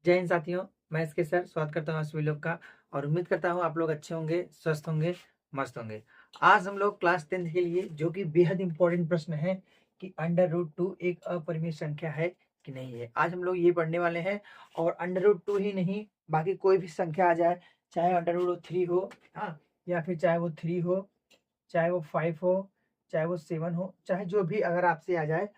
जय हिंद साथियों, मैं इसके सर स्वागत करता हूँ आप सभी लोग का। और उम्मीद करता हूँ आप लोग अच्छे होंगे, स्वस्थ होंगे, मस्त होंगे। आज हम लोग क्लास 10th के लिए जो कि बेहद इंपॉर्टेंट प्रश्न है कि अंडर रूट 2 एक अपरिमेय संख्या है कि नहीं है, आज हम लोग ये पढ़ने वाले हैं। और अंडर रूट 2 ही नहीं, बाकी कोई भी संख्या आ जाए, चाहे अंडर रूट 3 हो, हाँ, या फिर चाहे वो 3 हो, चाहे वो 5 हो, चाहे वो 7 हो, चाहे जो भी अगर आपसे आ जाए,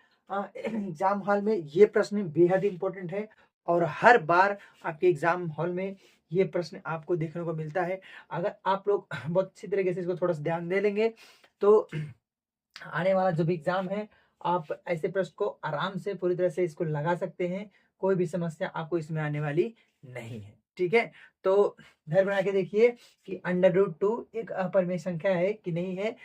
एग्जाम हॉल में ये प्रश्न बेहद इंपॉर्टेंट है। और हर बार आपके एग्जाम हॉल में ये प्रश्न आपको देखने को मिलता है। अगर आप लोग बहुत अच्छी तरीके से इसको थोड़ा सा ध्यान दे लेंगे तो आने वाला जो भी एग्जाम है, आप ऐसे प्रश्न को आराम से पूरी तरह से इसको लगा सकते हैं। कोई भी समस्या आपको इसमें आने वाली नहीं है, ठीक है। तो धैर्य बना के देखिए कि अंडर रूट 2 एक अपरिमेय संख्या है कि नहीं है।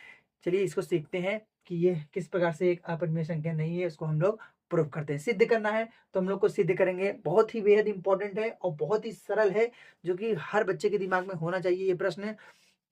चलिए इसको सीखते हैं कि ये किस प्रकार से एक अपरिमेय संख्या नहीं है, उसको हम लोग प्रूव करते हैं। सिद्ध करना है तो हम लोग को सिद्ध करेंगे। बहुत ही बेहद इंपॉर्टेंट है और बहुत ही सरल है, जो कि हर बच्चे के दिमाग में होना चाहिए ये प्रश्न,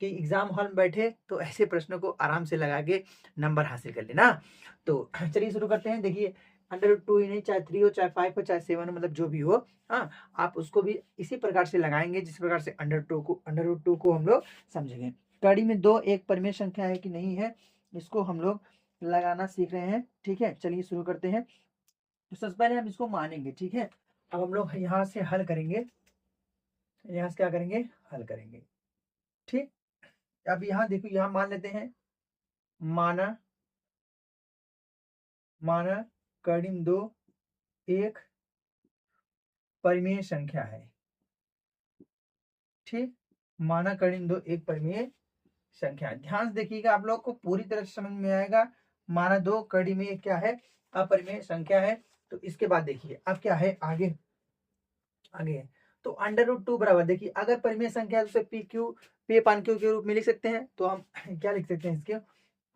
कि एग्जाम हॉल में बैठे तो ऐसे प्रश्नों को आराम से लगा के नंबर हासिल कर लेना। तो चलिए शुरू करते हैं। देखिए, अंडर रूट 2 ही नहीं, चाहे 3 हो, चाहे 5 हो, चाहे 7 हो, मतलब जो भी हो, हाँ, आप उसको भी इसी प्रकार से लगाएंगे जिस प्रकार से अंडर रूट 2 को हम लोग समझेंगे। कड़ी में 2 एक परिमेय संख्या है कि नहीं है, इसको हम लोग लगाना सीख रहे हैं, ठीक है। चलिए शुरू करते हैं। तो सबसे पहले हम इसको मानेंगे, ठीक है। अब हम लोग यहाँ से हल करेंगे, यहाँ से क्या करेंगे, हल करेंगे, ठीक। अब यहाँ देखो, यहाँ मान लेते हैं, माना माना कड़ी में 2 एक परिमेय संख्या है, ठीक। माना कड़ी में 2 एक परिमेय संख्या है। ध्यान से देखिएगा, आप लोग को पूरी तरह से समझ में आएगा। माना 2 कड़ी में क्या है, अपरिमेय संख्या है। तो इसके बाद देखिए अब क्या है, आगे आगे है। तो अंडर रूट 2 बराबर, देखिए अगर परिमेय संख्या है तो उसे पी अपान क्यू के रूप में लिख सकते हैं। तो हम क्या लिख सकते हैं इसके,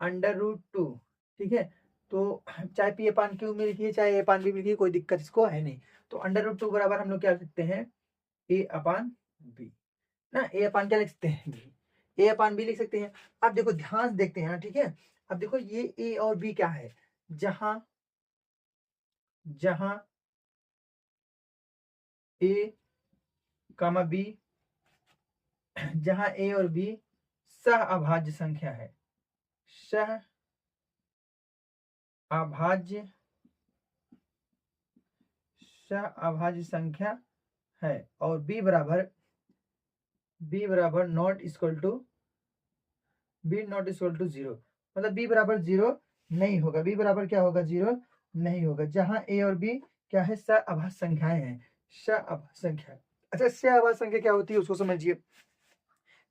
अंडर रूट 2, ठीक है। तो चाहे पी अपान क्यू में लिखिए, चाहे ए अपान बी में लिखिए, कोई दिक्कत इसको है नहीं। तो अंडर रूट 2 बराबर हम लोग क्या लिख सकते हैं, ए अपान बी ना, ए अपान क्या लिख सकते हैं, बी, ए अपान बी लिख सकते हैं। अब देखो ध्यान से देखते हैं ना, ठीक है। अब देखो ये ए और बी क्या है, जहां जहां ए कामा बी, जहां ए और बी सह अभाज्य संख्या है, सह अभाज्य सह अभाज्य संख्या है। और बी बराबर नॉट इक्वल टू 0, मतलब बी बराबर 0 नहीं होगा। बी बराबर क्या होगा, 0 नहीं होगा, जहां ए और बी क्या है, सअभाज्य संख्याएं हैं, सअभाज्य संख्या। अच्छा, सअभाज्य संख्या क्या होती है उसको समझिए।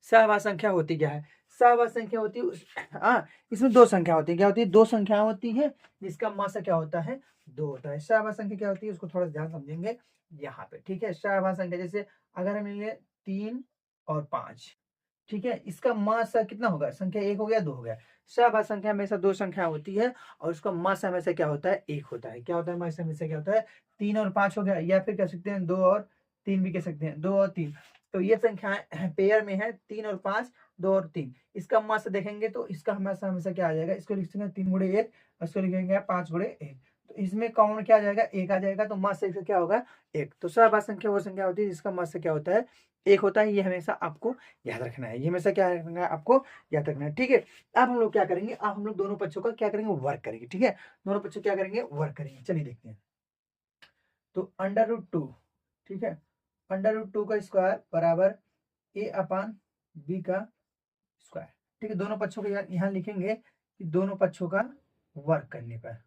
सअभाज्य संख्या होती क्या है, सअभाज्य संख्या होती है, हाँ, इसमें दो संख्या होती है। क्या होती है, दो संख्या होती है जिसका मासा क्या होता है, 2 होता है। सअभाज्य संख्या क्या होती है उसको थोड़ा ध्यान समझेंगे यहाँ पे, ठीक है। सअभाज्य संख्या जैसे अगर हम ले 3 और 5, ठीक है, इसका मास कितना होगा, संख्या 1 हो गया, 2 हो गया। सअभाज्य संख्या हमेशा दो संख्या होती है और उसका मास हमेशा क्या होता है, 1 होता है। क्या होता है, मास हमेशा क्या होता है, 3 और 5 हो गया, या फिर कह सकते हैं 2 और 3 भी कह सकते हैं, 2 और 3। तो ये संख्याएं पेयर में है, 3 और 5, 2 और 3। इसका मास देखेंगे तो इसका हमेशा हमेशा क्या आ जाएगा, इसको लिख सकते हैं 3 गुणे 1, इसको लिखेंगे 5 गुणे 1। तो इसमें कॉमन क्या आ जाएगा, 1 आ जाएगा, तो मास से क्या होगा, 1। तो सअभाज्य संख्या वो संख्या होती है जिसका मास से क्या होता है, 1 होता है। ये हमेशा आपको याद रखना है, ये हमेशा क्या रखना है, आपको याद रखना है, ठीक है। अब हम लोग क्या करेंगे, अब हम लोग दोनों पक्षों का क्या करेंगे, वर्क करेंगे, ठीक है। दोनों पक्षों क्या करेंगे, वर्क करेंगे। चलिए देखते हैं। तो अंडर रूट 2, ठीक है, अंडर रूट 2 का स्क्वायर बराबर ए अपान बी का स्क्वायर, ठीक है। दोनों पक्षों को यहाँ लिखेंगे कि दोनों पक्षों का वर्क करने पर,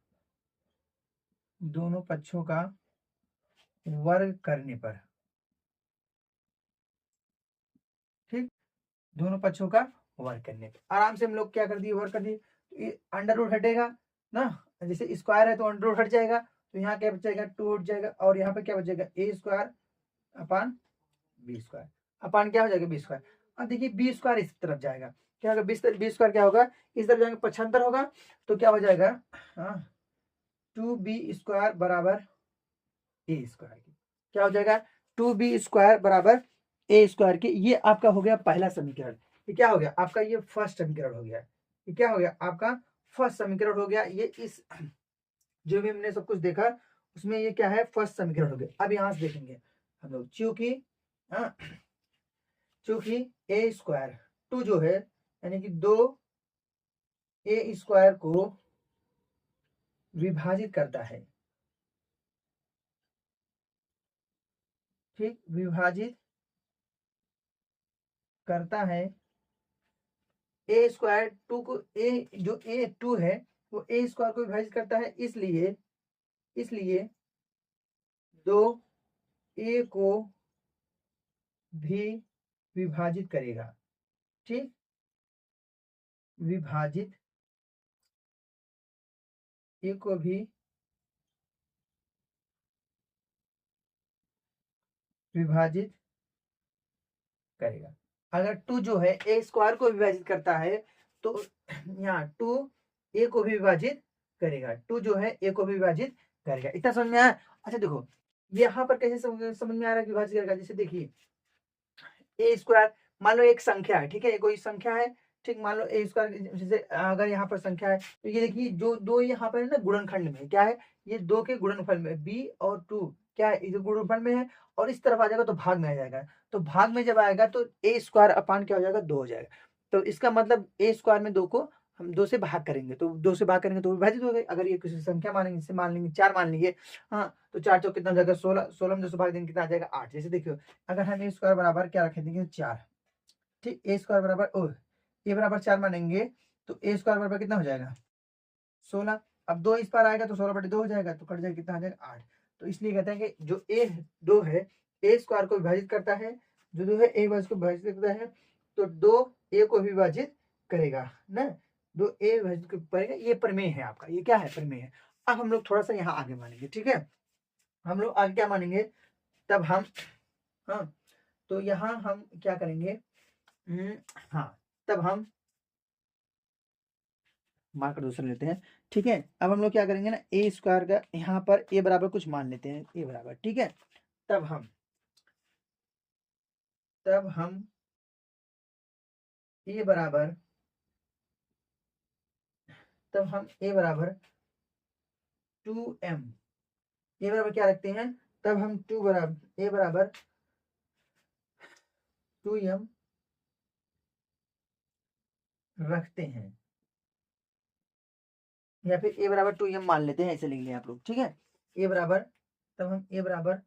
दोनों पक्षों का वर्ग करने पर, ठीक, दोनों पक्षों का वर्ग करने पर आराम से हम लोग क्या कर दिए, वर्ग कर दिए। तो ये अंडर रूट हटेगा ना, जैसे स्क्वायर है तो अंडर रूट हट जाएगा, तो यहाँ क्या बचेगा, 2 हट जाएगा, और यहाँ पे क्या बचेगा, ए स्क्वायर अपान बी स्क्वायर, अपान क्या हो जाएगा, बी स्क्वायर। अब देखिए बी स्क्वायर इस तरफ जाएगा, क्या होगा, बी स्क्वायर क्या होगा, इस तरफ जाएंगे 75 होगा, तो क्या हो जाएगा, हाँ, 2b² बराबर ए स्क्वायर की, क्या हो जाएगा, 2b² बराबर ए स्क्वायर की। ये आपका हो गया पहला समीकरण। ये क्या हो गया, आपका ये फर्स्ट समीकरण हो गया। ये क्या हो गया, आपका फर्स्ट समीकरण हो गया। ये इस जो भी हमने सब कुछ देखा उसमें ये क्या है, फर्स्ट समीकरण हो गया। अब यहाँ से देखेंगे, हम लोग, चूंकि हाँ, चूंकि ए स्क्वायर 2 जो है यानी कि 2 ए स्क्वायर को विभाजित करता है, ठीक, विभाजित करता है ए स्क्वायर 2 को, ए जो ए 2 है वो ए स्क्वायर को विभाजित करता है, इसलिए इसलिए 2 ए को भी विभाजित करेगा, ठीक, विभाजित ए को भी विभाजित करेगा। अगर 2 जो है ए स्क्वायर को विभाजित करता है तो यहाँ 2 ए को भी विभाजित करेगा, 2 जो है ए को भी विभाजित करेगा। इतना समझ में आया? अच्छा देखो यहाँ पर कैसे समझ में आ रहा है विभाजित करेगा, जैसे देखिए ए स्क्वायर, मान लो एक संख्या है, ठीक है, कोई संख्या है, ठीक, मान लो ए स्क्वायर, जैसे अगर यहाँ पर संख्या है तो ये देखिए जो दो यहाँ पर है ना गुणनखंड में, क्या है, ये 2 के गुणनफल में बी और 2 क्या है, ये गुणनफल में है, और इस तरफ आ जाएगा तो भाग में आ जाएगा, तो भाग में जब आएगा तो ए स्क्वायर अपान क्या हो जाएगा, 2 हो जाएगा। तो इसका मतलब ए स्क्वायर में 2 को हम 2 से भाग करेंगे, तो 2 से भाग करेंगे तो विभाजित हो गए। अगर ये किसी संख्या मानेंगे, जैसे मान लेंगे 4 मान लीजिए, हाँ, तो 4 चौक कितना हो जाएगा, 16, 16 में 2 से भाग देंगे कितना आ जाएगा, 8। जैसे देखियो अगर हम ए स्क्वायर बराबर क्या रखें, देखिए 4, ठीक, ए स्क्वायर बराबर ओ ए बराबर 4 मानेंगे तो ए स्क्वायर बराबर कितना हो जाएगा, 16। अब 2 इस पार आएगा तो 16/2 हो जाएगा, तो कट जाएगा कितना आ जाएगा, 8। तो इसलिए कहते हैं कि जो ए 2 है ए स्क्वायर को विभाजित करता है, जो 2 है ए को विभाजित करता है, तो 2 ए को भी विभाजित करेगा ना, 2 ए विभाजित करेगा। ये प्रमेय है आपका, ये क्या है, प्रमेय है। अब हम लोग थोड़ा सा यहाँ आगे मानेंगे, ठीक है, हम लोग आगे क्या मानेंगे, तब हम, हाँ, तो यहाँ हम क्या करेंगे, हाँ, तब हम मार्कर दूसरा लेते हैं, ठीक है। अब हम लोग क्या करेंगे ना, ए स्क्वायर का यहाँ पर ए बराबर कुछ मान लेते हैं, ए बराबर, ठीक है, तब हम ए बराबर, तब हम ए बराबर 2m, ए बराबर क्या रखते हैं, तब हम 2 बराबर ए बराबर 2m रखते हैं, या फिर ए बराबर 2m मान लेते हैं, ऐसे लिख लें आप लोग, ठीक है, ए बराबर, तब हम ए बराबर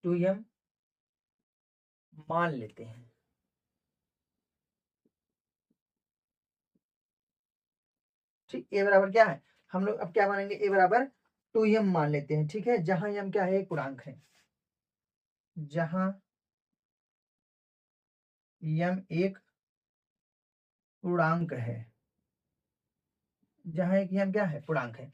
2m मान लेते हैं, ठीक, ए बराबर क्या है, हम लोग अब क्या मानेंगे, ए बराबर 2m मान लेते हैं, ठीक है, जहां m क्या है, एक पूर्णांक है, जहां m एक पूर्णांक है, जहां एक m क्या है, पूर्णांक है,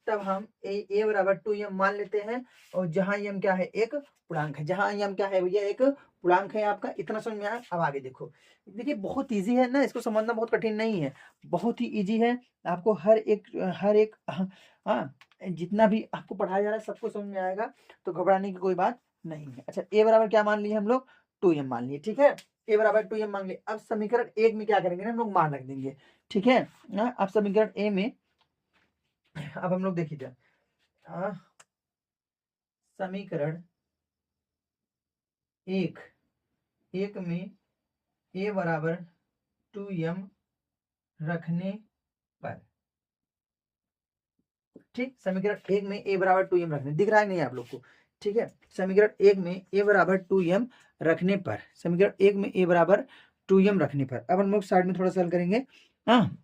तब हम ए बराबर 2m मान लेते हैं, और जहां m क्या है, एक पूर्णांक है, जहां m क्या है भैया, एक पूर्णांक है आपका। इतना समझ में आया? अब आगे देखो, देखिए बहुत इजी है ना, इसको समझना बहुत कठिन नहीं है, बहुत ही इजी है, आपको हर एक हाँ, जितना भी आपको पढ़ाया जा रहा है सबको समझ में आएगा, तो घबराने की कोई बात नहीं है। अच्छा, ए बराबर क्या मान लिए हम लोग, 2m मान लिए, ठीक है, ए बराबर 2m मान लिए। अब समीकरण 1 में क्या करेंगे ना, हम लोग मान रख देंगे, ठीक है। अब समीकरण ए में, अब हम लोग देखिए समीकरण 1 में ए बराबर 2m रखने पर, ठीक, समीकरण 1 में ए बराबर 2m रखने, दिख रहा है नहीं आप लोग को, ठीक है, समीकरण 1 में ए बराबर 2m रखने पर, समीकरण 1 में ए बराबर 2m रखने पर, अब हम लोग साइड में थोड़ा सा हल करेंगे, हाँ,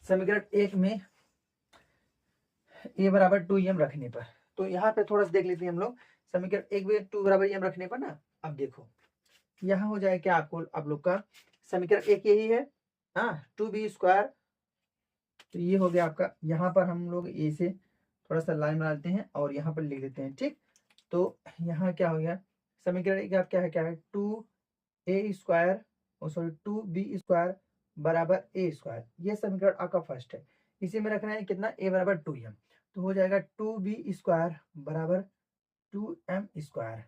समीकरण 1 में ए बराबर 2m रखने पर, तो यहाँ पे थोड़ा सा देख लेते हैं हम लोग, समीकरण 1 में 2 बराबर m रखने पर ना, अब देखो यहाँ हो जाए क्या आपको, आप लोग का समीकरण 1 यही है, हाँ, 2b स्क्वायर, तो ये हो गया आपका, यहाँ पर हम लोग ए से थोड़ा सा लाइन बना लेते हैं और यहाँ पर लिख देते हैं, ठीक, तो यहाँ क्या हो गया, समीकरण 1 आप क्या है 2a square, sorry 2b square बराबर ए स्क्वायर, ये समीकरण आपका फर्स्ट है, इसी में रखना है कितना, ए बराबर 2m, तो हो जाएगा 2b स्क्वायर बराबर 2m स्क्वायर,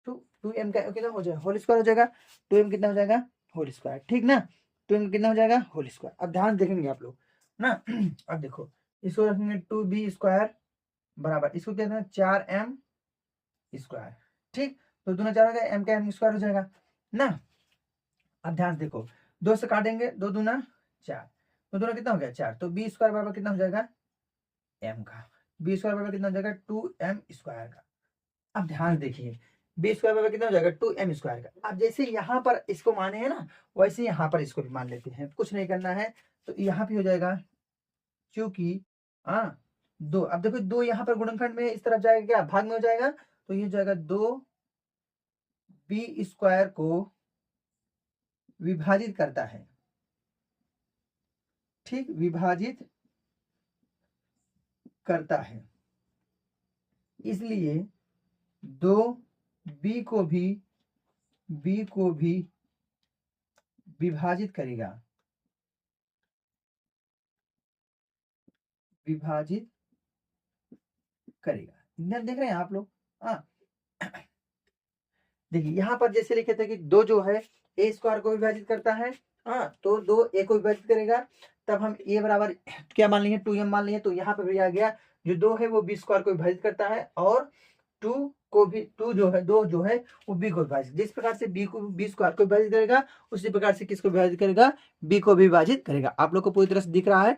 2m का कितना हो जाएगा, होल स्क्वायर हो जाएगा, 2m कितना हो जाएगा, होल स्क्वायर, ठीक ना, 2m कितना हो जाएगा, होल स्क्वायर। अब ध्यान देखेंगे आप लोग ना अब देखो इसको रखेंगे 2b स्क्वायर बराबर इसको कहते हैं 4m स्क्वायर। ठीक, तो दूना 4 हो गया, m का m स्क्वायर हो जाएगा ना। अब ध्यान से देखो, 2 से काटेंगे, 2 दूना 4, तो दोनों कितना हो गया 4, तो b स्क्वायर बराबर कितना हो जाएगा m का, b स्क्वायर बराबर कितना हो जाएगा 2m स्क्वायर का। अब ध्यान देखिए, बी स्क्वायर बराबर कितना हो जाएगा 2m स्क्वायर का। अब जैसे यहाँ पर इसको माने हैं ना, वैसे यहाँ पर इसको भी मान लेते हैं, कुछ नहीं करना है। तो यहाँ पे हो जाएगा, क्योंकि हाँ 2, अब देखो 2 यहाँ पर गुणनखंड में इस तरफ जाएगा, क्या भाग में हो जाएगा, तो ये हो जाएगा 2b स्क्वायर को विभाजित करता है। ठीक, विभाजित करता है, इसलिए 2b को भी विभाजित करेगा, विभाजित करेगा। इधर देख रहे हैं आप लोग। हाँ देखिए यहाँ पर जैसे लिखे थे कि 2 जो है ए स्क्वायर को विभाजित करता है, हाँ तो 2 ए को विभाजित करेगा, तब हम ए बराबर क्या मान लिए 2m मान लिए, तो यहाँ पर भी आ गया जो 2 है वो बी स्क्वायर को विभाजित करता है, और 2 को भी 2 जो है 2 जो है वो बी को विभाजित, जिस प्रकार से बी को बी स्क्वायर को विभाजित करेगा उसी प्रकार से किसको विभाजित करेगा, बी को भी विभाजित करेगा। आप लोग को पूरी तरह से दिख रहा है,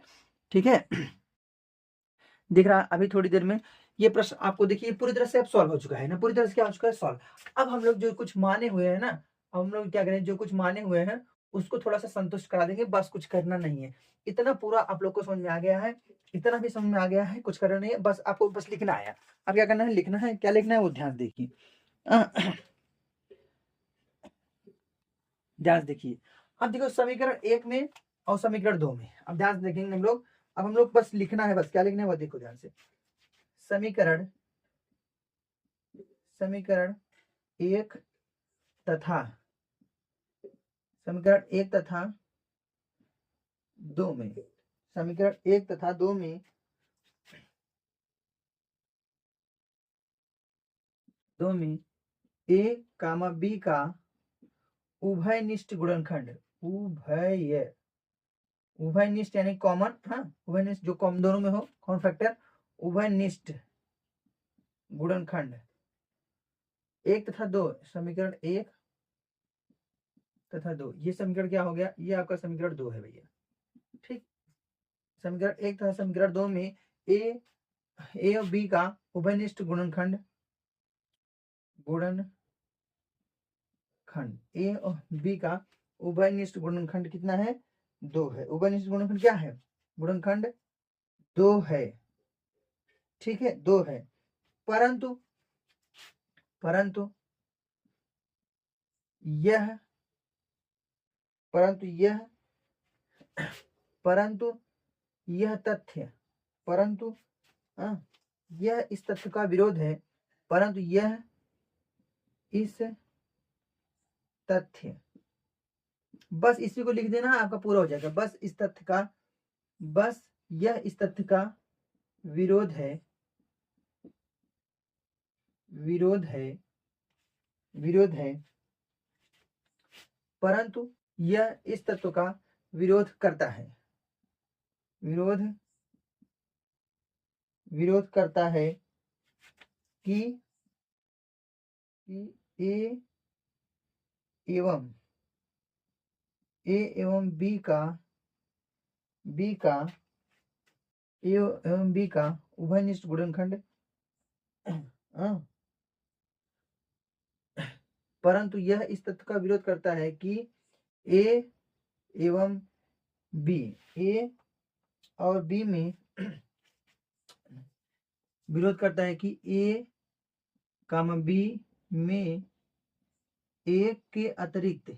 ठीक है दिख रहा है। अभी थोड़ी देर में ये प्रश्न आपको देखिए पूरी तरह से अब सॉल्व हो चुका है ना, पूरी तरह से क्या हो चुका है सॉल्व। अब हम लोग जो कुछ माने हुए हैं ना, अब हम लोग क्या करें, जो कुछ माने हुए हैं उसको थोड़ा सा संतुष्ट करा देंगे, बस कुछ करना नहीं है। इतना पूरा आप लोग को समझ में आ गया है, इतना भी समझ में आ गया है, कुछ करना नहीं है, बस आपको बस लिखना है। अब क्या करना है, लिखना है, क्या लिखना है वो ध्यान देखिए। ध्यान से देखिए, अब देखो समीकरण 1 में और समीकरण 2 में, अब ध्यान से देखेंगे हम लोग। अब हम लोग बस लिखना है, बस क्या लिखना है वो देखो ध्यान से। समीकरण समीकरण 1 तथा समीकरण 1 तथा 2 में, समीकरण 1 तथा 2 में a कामा b का उभयनिष्ठ गुणनखंड, उभयनिष्ठ यानी कॉमन, हाँ उभयनिष्ठ जो कॉमन दोनों में हो, कॉमन फैक्टर, उभयनिष्ठ गुणनखंड 1 तथा 2, समीकरण 1 तथा 2, ये समीकरण क्या हो गया, ये आपका समीकरण 2 है भैया। ठीक, समीकरण 1 तथा समीकरण 2 में ए और बी का उभयनिष्ठ गुणनखंड ए और बी का उभयनिष्ठ गुणनखंड कितना है 2 है। उभयनिष्ठ गुणनखंड क्या है, गुणनखंड 2 है, ठीक है 2 है, परंतु परंतु यह परंतु यह परंतु यह तथ्य परंतु यह इस तथ्य का विरोध है, परंतु यह इस तथ्य, बस इसी को लिख देना आपका पूरा हो जाएगा। बस इस तथ्य का, बस यह इस तथ्य का विरोध है, विरोध है विरोध है, परंतु यह इस तत्व का विरोध करता है, विरोध करता है कि ए एवं बी का ए एवं बी का उभयनिष्ठ गुणनखंड, परंतु यह इस तथ्य का विरोध करता है कि ए एवं बी, ए और बी में विरोध करता है कि ए कामा बी में एक के अतिरिक्त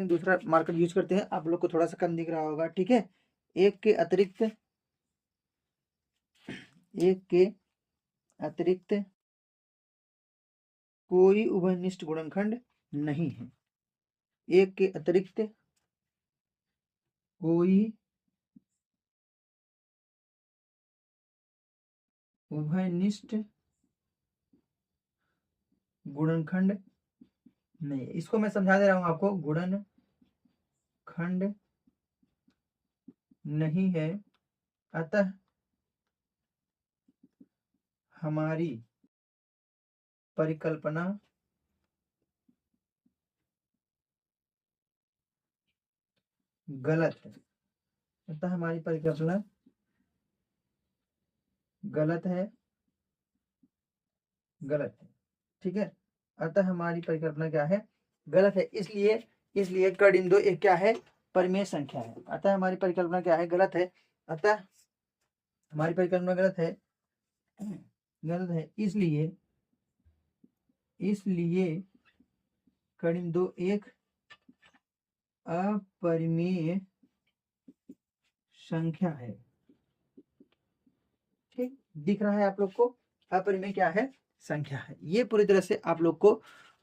दूसरा मार्कर यूज करते हैं, आप लोग को थोड़ा सा कम दिख रहा होगा, ठीक है। एक के अतिरिक्त कोई उभयनिष्ठ गुणनखंड नहीं है, एक के अतिरिक्त कोई उभयनिष्ठ गुणनखंड नहीं। इसको मैं समझा दे रहा हूं आपको, गुणनखंड नहीं है, अतः हमारी परिकल्पना गलत है। अतः हमारी परिकल्पना गलत है, गलत है। ठीक है, अतः हमारी परिकल्पना क्या है, गलत है। इसलिए इसलिए कड़ इन दो एक क्या है, परिमेय संख्या है। अतः हमारी परिकल्पना क्या है, गलत है। अतः हमारी परिकल्पना गलत है, गलत है। इसलिए इसलिए कड़ इन दो एक अपरिमेय संख्या है। ठीक, दिख रहा है आप लोग को, अपरिमेय क्या है, संख्या है। ये पूरी तरह से आप लोग को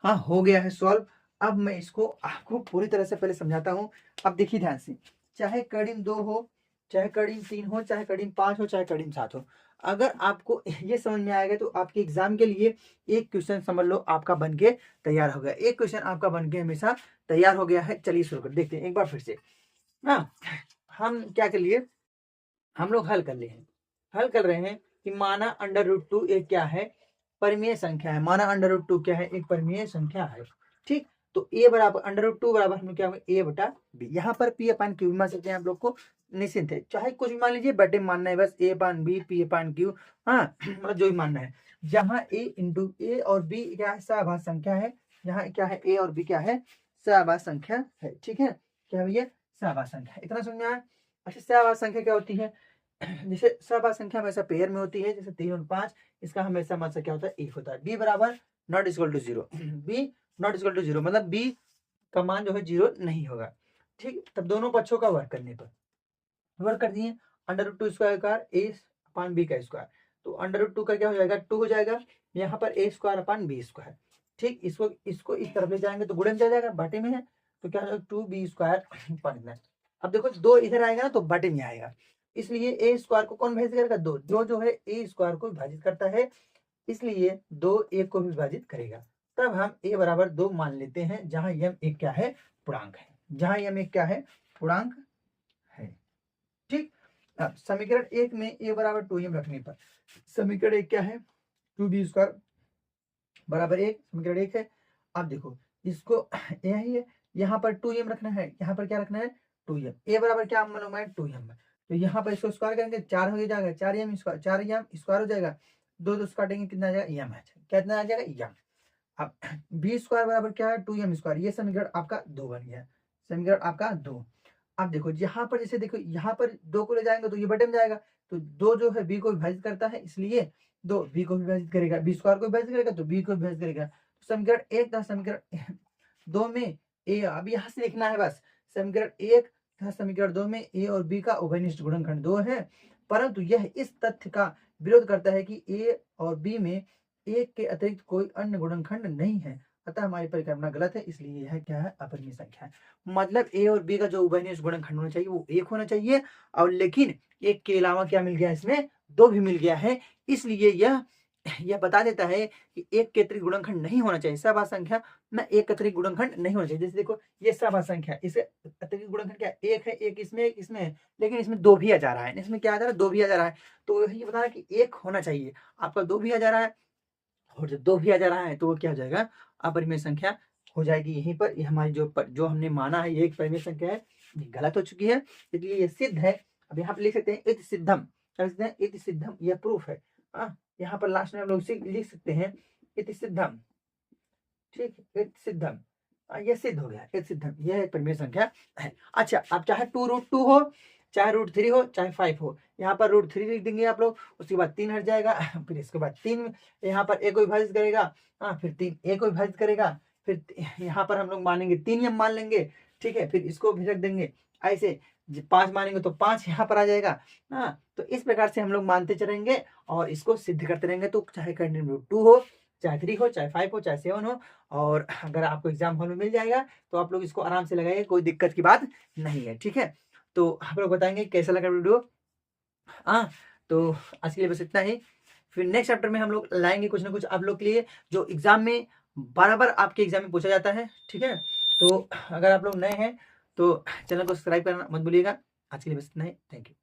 हाँ हो गया है सॉल्व। अब मैं इसको आपको पूरी तरह से पहले समझाता हूँ। अब देखिए ध्यान से, चाहे कड़िन 2 हो, चाहे कड़िन 3 हो, चाहे कड़िन 5 हो, चाहे कड़िन 7 हो, अगर आपको ये समझ में आएगा तो आपके एग्जाम के लिए एक क्वेश्चन समझ लो आपका बन के तैयार हो गया। एक क्वेश्चन आपका बन के हमेशा तैयार हो गया है। चलिए शुरू कर देखते हैं एक बार फिर से। हाँ, हम क्या कर लिए, हम लोग हल कर लिए हैं, हल कर रहे हैं कि माना अंडर रूट 2 एक क्या है, परिमेय संख्या है। माना अंडर रूट 2 क्या है, एक परिमेय संख्या है। ठीक, तो ए बराबर अंडर रूट 2 बराबर हम क्या होगा, ए बटा बी। यहाँ पर पी अपान क्यू मान सकते हैं आप लोग को, निश्चिंत है, चाहे कुछ भी मान लीजिए, बटे मानना है बस, ए अपान बी, पी अपान क्यू, हाँ मतलब जो भी मानना है। जहाँ ए इंटू ए और बी क्या है, सहभाज्य संख्या है। यहाँ क्या है, ए और बी क्या है, सहभाज्य संख्या है। ठीक है, क्या भैया, सहभाज्य संख्या। इतना समझ में आया। अच्छा, सहभाज्य संख्या क्या होती है, जैसे सहभाज्य संख्या हमेशा पेयर में होती है, जैसे 3 और 5, इसका हमेशा मतलब क्या होता है, 1 होता है। बी बराबर not equal to 0, B not equal to 0 मतलब बी का मान जो है 0 नहीं होगा। ठीक, तब दोनों पक्षों का वर्क करने पर वर्क कर दिए, अंडर रूट 2 स्क्वायर ए अपान बी का स्क्वायर, तो अंडर रूट 2 का क्या हो जाएगा, 2 हो जाएगा। यहाँ पर ए स्क्वायर अपान बी स्क्वायर। ठीक, इसको इसको इस तरफ ले जाएंगे तो गुणन चल जाएगा, बाटे में है तो क्या हो जाएगा, 2b स्क्वायर पढ़ना। अब देखो 2 इधर आएगा ना तो बाटे में आएगा, इसलिए ए स्क्वायर को कौन विभाजित करेगा, 2, जो है ए स्क्वायर को विभाजित करता है, इसलिए 2 1 को भी विभाजित करेगा। तब हम a बराबर 2 मान लेते हैं, जहां यम एक क्या है, पूर्णांक है, जहां यम एक क्या है, पूर्णांक है। ठीक, अब समीकरण 1 में a बराबर 2m रखने पर समीकरण 1 क्या है, 2b स्क्वायर बराबर 1, समीकरण 1 है। अब देखो इसको यही है, यहाँ पर 2m रखना है, यहाँ पर क्या रखना है, 2m, a बराबर क्या मालूम है, 2m। तो यहाँ पर इसको स्क्वायर करेंगे, 4 हो जाएगा, 4m स्क्वायर, 4m स्क्वायर हो जाएगा, 2 2 काटेंगे, कितना आ जाएगा, यम है, कितना आ जाएगा, यम। अब बी स्क्वायर बराबर क्या है, 2m स्क्वायर, ये समीकरण आपका 2 बन गया, समीकरण आपका 2। अब देखो यहाँ पर, जैसे देखो यहाँ पर 2 को ले जाएंगे तो ये बटे में जाएगा, तो 2 जो है बी को विभाजित करता है, इसलिए 2 बी को विभाजित करेगा, बी स्क्वायर को विभाजित करेगा तो बी को विभाजित करेगा। तो समीकरण 1 था, समीकरण 2 में ए, अब यहाँ से लिखना है बस, समीकरण 1 तथा समीकरण 2 में ए और बी का उभयनिष्ठ गुणनखंड 2 है, परंतु यह इस तथ्य का विरोध करता है कि ए और बी में एक के अतिरिक्त कोई अन्य गुणनखंड नहीं है, अतः हमारी परिकल्पना गलत है, इसलिए यह क्या है, अपरिमेय संख्या है। मतलब ए और बी का जो उभयनिष्ठ गुणनखंड होना चाहिए वो 1 होना चाहिए, और लेकिन 1 के अलावा क्या मिल गया, इसमें 2 भी मिल गया है, इसलिए यह बता देता है कि 1 के अतिरिक्त गुणनखंड नहीं होना चाहिए। सहभाज्य संख्या में 1 का अतिरिक्त गुणनखंड नहीं होना चाहिए। जैसे देखो ये सहभाज्य संख्या, इसे अतिरिक्त गुणनखंड क्या, 1 है, 1 इसमें, 1 इसमें है, लेकिन इसमें 2 भी आ जा रहा है, इसमें क्या आ जा रहा है, 2 भी आ जा रहा है, तो ये बता रहा है कि 1 होना चाहिए, आपका 2 भी आ जा रहा है, और जब 2 भी आ जा रहा है तो वो क्या हो जाएगा, अपरिमेय संख्या हो जाएगी। यहीं पर ये हमारी जो हमने माना है ये एक परिमेय संख्या है, ये गलत हो चुकी है, इसलिए ये सिद्ध है। अब यहाँ पे लिख सकते हैं इति सिद्धम, क्या लिख सकते हैं, इति सिद्धम, यह प्रूफ है। यहाँ पर लास्ट में हम लोग लिख सकते हैं इति सिद्धम। ठीक, इति सिद्धम, यह सिद्ध हो गया, इति सिद्धम, यह एक परिमेय संख्या है। अच्छा, अब चाहे 2√2 हो, चाहे √3 हो, चाहे 5 हो, यहाँ पर √3 लिख देंगे आप लोग, उसके बाद 3 हट जाएगा, फिर इसके बाद 3 यहाँ पर ए को विभाजित करेगा, फिर 3 ए को विभाजित करेगा, फिर यहाँ पर हम लोग मानेंगे 3 हम मान लेंगे, ठीक है, फिर इसको भी रख देंगे, ऐसे 5 मानेंगे तो 5 यहाँ पर आ जाएगा। तो इस प्रकार से हम लोग मानते चलेंगे और इसको सिद्ध करते रहेंगे। तो चाहे √2 हो, चाहे 3 हो, चाहे 5 हो, चाहे 7 हो, और अगर आपको एग्जाम हॉल में मिल जाएगा तो आप लोग इसको आराम से लगाइए, कोई दिक्कत की बात नहीं है। ठीक है, तो आप लोग बताएंगे कैसा लगा वीडियो। तो आज के लिए बस इतना ही, फिर नेक्स्ट चैप्टर में हम लोग लाएंगे कुछ ना कुछ आप लोग के लिए जो एग्जाम में बार आपके एग्जाम में पूछा जाता है। ठीक है, तो अगर आप लोग नए हैं तो चैनल को सब्सक्राइब करना मत भूलिएगा, आज के लिए बस इतना ही। Thank you.